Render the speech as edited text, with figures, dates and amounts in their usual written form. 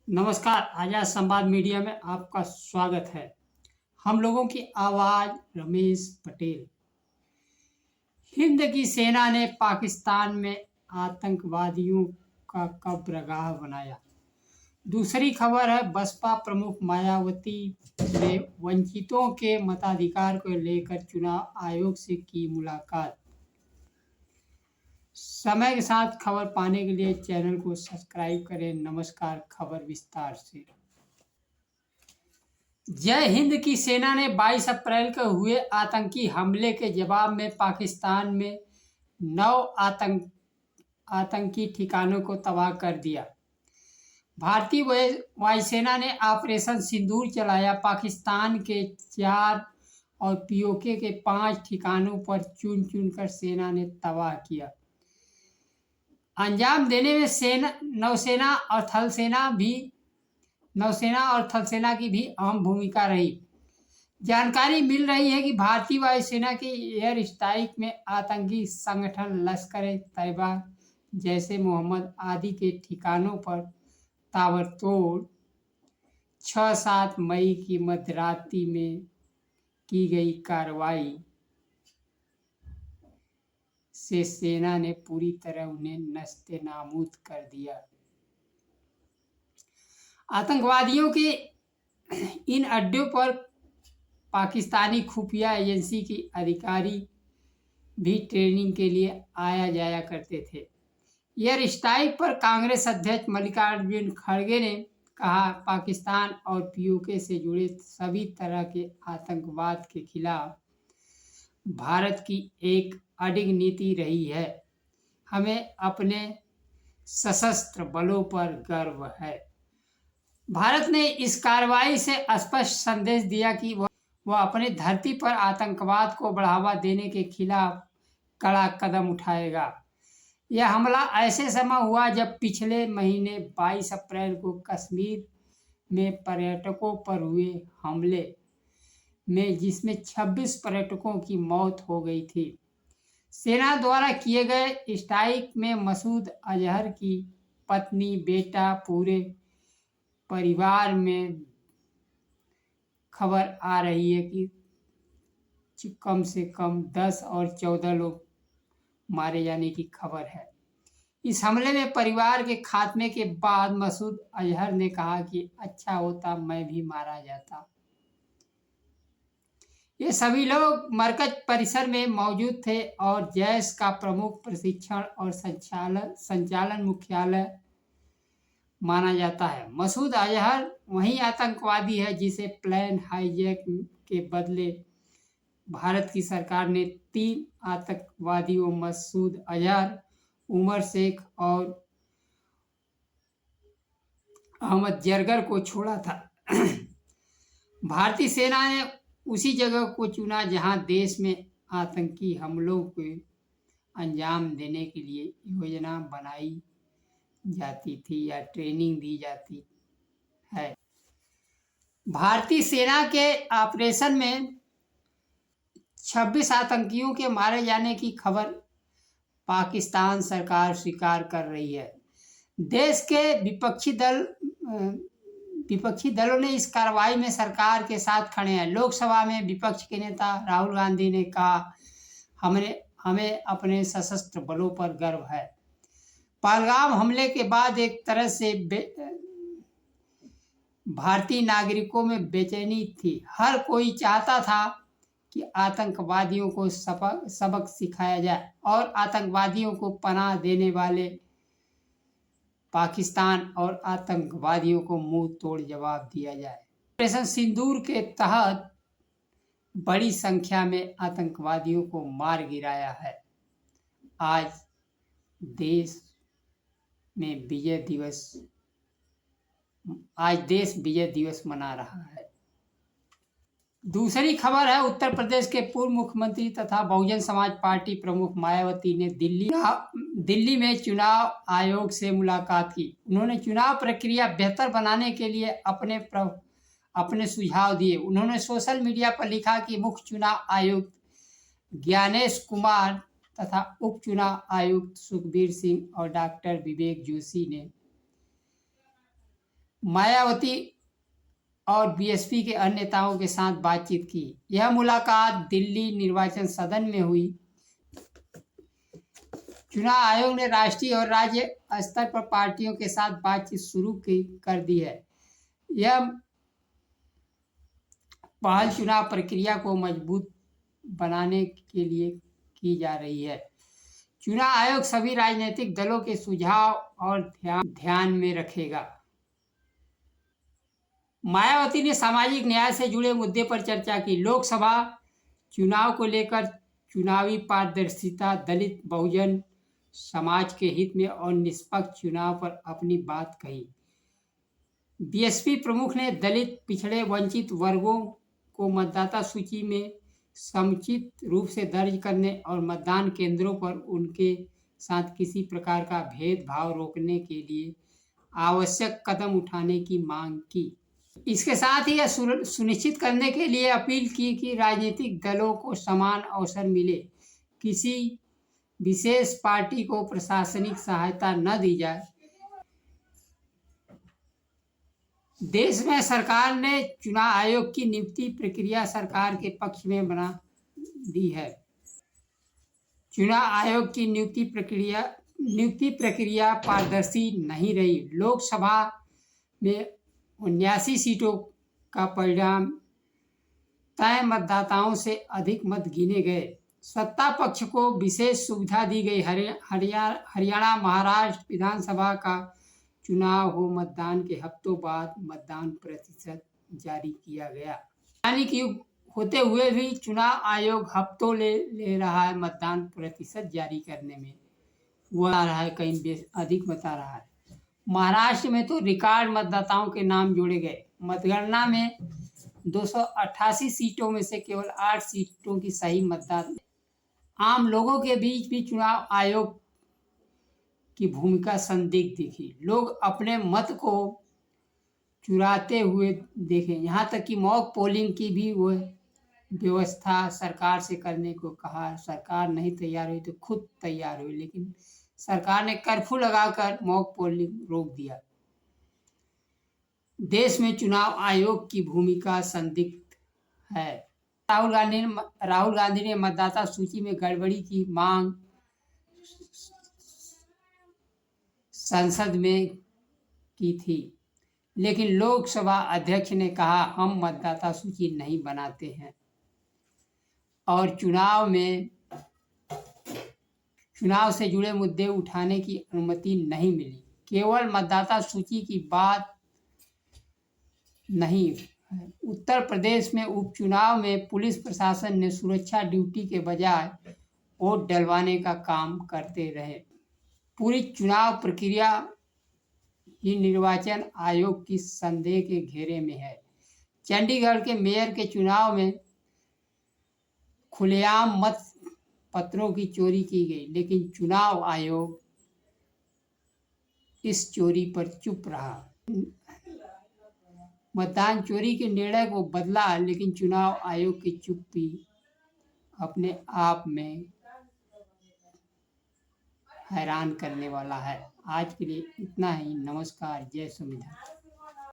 नमस्कार, आजाद संवाद मीडिया में आपका स्वागत है। हम लोगों की आवाज़ रमेश पटेल। हिंद की सेना ने पाकिस्तान में आतंकवादियों का कब्रगाह बनाया। दूसरी खबर है, बसपा प्रमुख मायावती ने वंचितों के मताधिकार को लेकर चुनाव आयोग से की मुलाकात। समय के साथ खबर पाने के लिए चैनल को सब्सक्राइब करें। नमस्कार, खबर विस्तार से। जय हिंद की सेना ने 22 अप्रैल को हुए आतंकी हमले के जवाब में पाकिस्तान में 9 आतंकी ठिकानों को तबाह कर दिया। भारतीय वायुसेना ने ऑपरेशन सिंदूर चलाया। पाकिस्तान के 4 और पीओके के 5 ठिकानों पर चुन चुनकर सेना ने तबाह किया। अंजाम देने में नौसेना और थल सेना की भी अहम भूमिका रही। जानकारी मिल रही है कि भारतीय वायुसेना के एयर स्ट्राइक में आतंकी संगठन लश्कर-ए-तैयबा, जैश-ए-मोहम्मद आदि के ठिकानों पर ताबड़तोड़ 6-7 मई की मध्यरात्रि में की गई कार्रवाई से सेना ने पूरी तरह उन्हें नस्ते-नाबूद कर दिया। आतंकवादियों के इन अड्डों पर पाकिस्तानी खुफिया एजेंसी के अधिकारी भी ट्रेनिंग के लिए आया जाया करते थे। एयर स्ट्राइक पर कांग्रेस अध्यक्ष मल्लिकार्जुन खड़गे ने कहा, पाकिस्तान और पीओके से जुड़े सभी तरह के आतंकवाद के खिलाफ भारत की एक अडिग नीति रही है। हमें अपने सशस्त्र बलों पर गर्व है। भारत ने इस कार्रवाई से स्पष्ट संदेश दिया कि वह अपने धरती पर आतंकवाद को बढ़ावा देने के खिलाफ कड़ा कदम उठाएगा। यह हमला ऐसे समय हुआ जब पिछले महीने 22 अप्रैल को कश्मीर में पर्यटकों पर हुए हमले में जिसमें 26 पर्यटकों की मौत हो गई थी। सेना द्वारा किए गए स्ट्राइक में मसूद अजहर की पत्नी, बेटा, पूरे परिवार में खबर आ रही है कि कम से कम 10 और 14 लोग मारे जाने की खबर है। इस हमले में परिवार के खात्मे के बाद मसूद अजहर ने कहा कि अच्छा होता मैं भी मारा जाता। ये सभी लोग मरकज परिसर में मौजूद थे और जैश का प्रमुख प्रशिक्षण और संचालन मुख्यालय माना जाता है। मसूद अजहर वही आतंकवादी है जिसे प्लेन हाईजैक के बदले भारत की सरकार ने 3 आतंकवादियों मसूद अजहर, उमर शेख और अहमद जरगर को छोड़ा था। भारतीय सेना ने उसी जगह को चुना जहां देश में आतंकी हमलों को अंजाम देने के लिए योजना बनाई जाती थी या ट्रेनिंग दी जाती है। भारतीय सेना के ऑपरेशन में 26 आतंकियों के मारे जाने की खबर पाकिस्तान सरकार स्वीकार कर रही है। देश के विपक्षी दलों ने इस कार्रवाई में सरकार के साथ खड़े हैं। लोकसभा में विपक्ष के नेता राहुल गांधी ने कहा, हमें अपने सशस्त्र बलों पर गर्व है। पहलगाम हमले के बाद एक तरह से भारतीय नागरिकों में बेचैनी थी। हर कोई चाहता था कि आतंकवादियों को सबक सिखाया जाए और आतंकवादियों को पनाह देने वाले पाकिस्तान और आतंकवादियों को मुंह तोड़ जवाब दिया जाए। ऑपरेशन सिंदूर के तहत बड़ी संख्या में आतंकवादियों को मार गिराया है। आज देश विजय दिवस मना रहा है। दूसरी खबर है, उत्तर प्रदेश के पूर्व मुख्यमंत्री तथा बहुजन समाज पार्टी प्रमुख मायावती ने दिल्ली में चुनाव आयोग से मुलाकात की। उन्होंने चुनाव प्रक्रिया बेहतर बनाने के लिए अपने सुझाव दिए। उन्होंने सोशल मीडिया पर लिखा कि मुख्य चुनाव आयुक्त ज्ञानेश कुमार तथा उप चुनाव आयुक्त सुखबीर सिंह और डॉक्टर विवेक जोशी ने मायावती और बीएसपी के अन्य नेताओं के साथ बातचीत की। यह मुलाकात दिल्ली निर्वाचन सदन में हुई। चुनाव आयोग ने राष्ट्रीय और राज्य स्तर पर पार्टियों के साथ बातचीत शुरू कर दी है। यह पहल चुनाव प्रक्रिया को मजबूत बनाने के लिए की जा रही है। चुनाव आयोग सभी राजनीतिक दलों के सुझाव और ध्यान में रखेगा। मायावती ने सामाजिक न्याय से जुड़े मुद्दे पर चर्चा की। लोकसभा चुनाव को लेकर चुनावी पारदर्शिता, दलित बहुजन समाज के हित में और निष्पक्ष चुनाव पर अपनी बात कही। बीएसपी प्रमुख ने दलित, पिछड़े, वंचित वर्गों को मतदाता सूची में समुचित रूप से दर्ज करने और मतदान केंद्रों पर उनके साथ किसी प्रकार का भेदभाव रोकने के लिए आवश्यक कदम उठाने की मांग की। इसके साथ ही यह सुनिश्चित करने के लिए अपील की कि राजनीतिक दलों को समान अवसर मिले, किसी विशेष पार्टी को प्रशासनिक सहायता न दी जाए। देश में सरकार ने चुनाव आयोग की नियुक्ति प्रक्रिया सरकार के पक्ष में बना दी है। चुनाव आयोग की नियुक्ति प्रक्रिया पारदर्शी नहीं रही। लोकसभा में 79 सीटों का परिणाम तय मतदाताओं से अधिक मत गिने गए। सत्ता पक्ष को विशेष सुविधा दी गई। हरियाणा, महाराष्ट्र विधानसभा का चुनाव हो, मतदान के हफ्तों बाद मतदान प्रतिशत जारी किया गया। वैज्ञानिक युग होते हुए भी चुनाव आयोग हफ्तों ले रहा है मतदान प्रतिशत जारी करने में। वो आ रहा है, कहीं अधिक बता रहा है। महाराष्ट्र में तो रिकॉर्ड मतदाताओं के नाम जोड़े गए। मतगणना में 288 सीटों में से केवल 8 सीटों की सही मतदान। आम लोगों के बीच भी चुनाव आयोग की भूमिका संदिग्ध दिखी। लोग अपने मत को चुराते हुए देखे। यहाँ तक कि मॉक पोलिंग की भी वो व्यवस्था सरकार से करने को कहा। सरकार नहीं तैयार हुई तो खुद तैयार हुई, लेकिन सरकार ने कर्फ्यू लगाकर मॉक पोलिंग रोक दिया। देश में चुनाव आयोग की भूमिका संदिग्ध है। राहुल गांधी ने मतदाता सूची में गड़बड़ी की मांग संसद में की थी, लेकिन लोकसभा अध्यक्ष ने कहा हम मतदाता सूची नहीं बनाते हैं और चुनाव से जुड़े मुद्दे उठाने की अनुमति नहीं मिली। केवल मतदाता सूची की बात नहीं। उत्तर प्रदेश में उपचुनाव में पुलिस प्रशासन ने सुरक्षा ड्यूटी के बजाय वोट डलवाने का काम करते रहे। पूरी चुनाव प्रक्रिया ही निर्वाचन आयोग की संदेह के घेरे में है। चंडीगढ़ के मेयर के चुनाव में खुलेआम मत पत्रों की चोरी की गई, लेकिन चुनाव आयोग इस चोरी पर चुप रहा। मतदान चोरी के निर्णय को बदला, लेकिन चुनाव आयोग की चुप्पी अपने आप में हैरान करने वाला है। आज के लिए इतना ही। नमस्कार। जय संविधान।